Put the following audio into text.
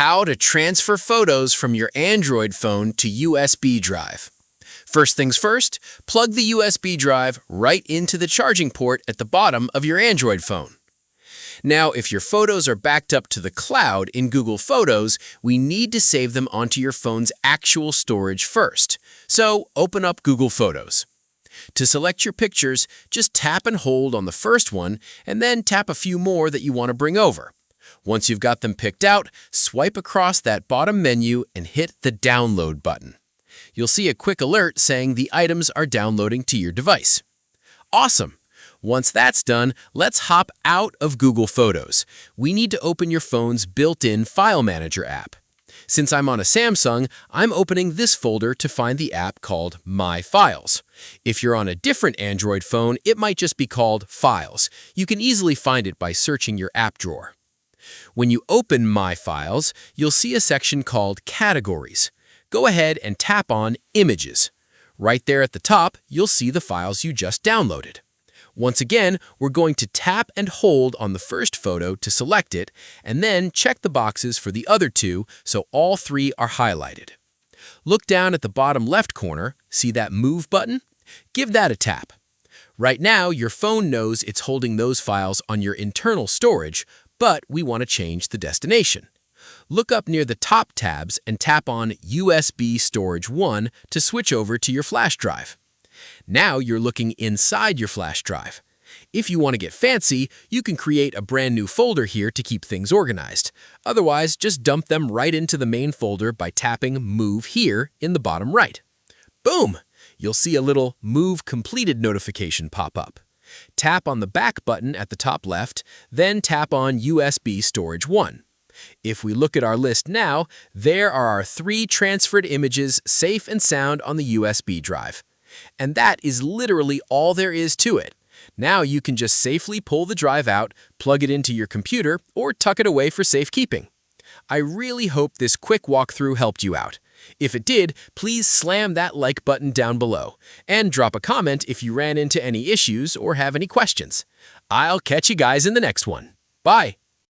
how to transfer photos from your Android phone to USB drive. First things first, plug the USB drive right into the charging port at the bottom of your Android phone. Now, if your photos are backed up to the cloud in Google Photos, we need to save them onto your phone's actual storage first. So, open up Google Photos. To select your pictures, just tap and hold on the first one, and then tap a few more that you want to bring over. Once you've got them picked out, swipe across that bottom menu and hit the Download button. You'll see a quick alert saying the items are downloading to your device. Awesome! Once that's done, let's hop out of Google Photos. We need to open your phone's built-in File Manager app. Since I'm on a Samsung, I'm opening this folder to find the app called My Files. If you're on a different Android phone, it might just be called Files. You can easily find it by searching your app drawer. When you open My Files, you'll see a section called Categories. Go ahead and tap on Images. Right there at the top, you'll see the files you just downloaded. Once again, we're going to tap and hold on the first photo to select it, and then check the boxes for the other two so all three are highlighted. Look down at the bottom left corner, see that Move button? Give that a tap. Right now, your phone knows it's holding those files on your internal storage, but we want to change the destination. Look up near the top tabs and tap on USB Storage 1 to switch over to your flash drive. Now you're looking inside your flash drive. If you want to get fancy, you can create a brand new folder here to keep things organized. Otherwise, just dump them right into the main folder by tapping Move here in the bottom right. Boom! You'll see a little Move Completed notification pop up. Tap on the back button at the top left, then tap on USB Storage 1. If we look at our list now, there are our 3 transferred images safe and sound on the USB drive. And that is literally all there is to it. Now you can just safely pull the drive out, plug it into your computer, or tuck it away for safekeeping. I really hope this quick walkthrough helped you out. If it did, please slam that like button down below, and drop a comment if you ran into any issues or have any questions. I'll catch you guys in the next one. Bye!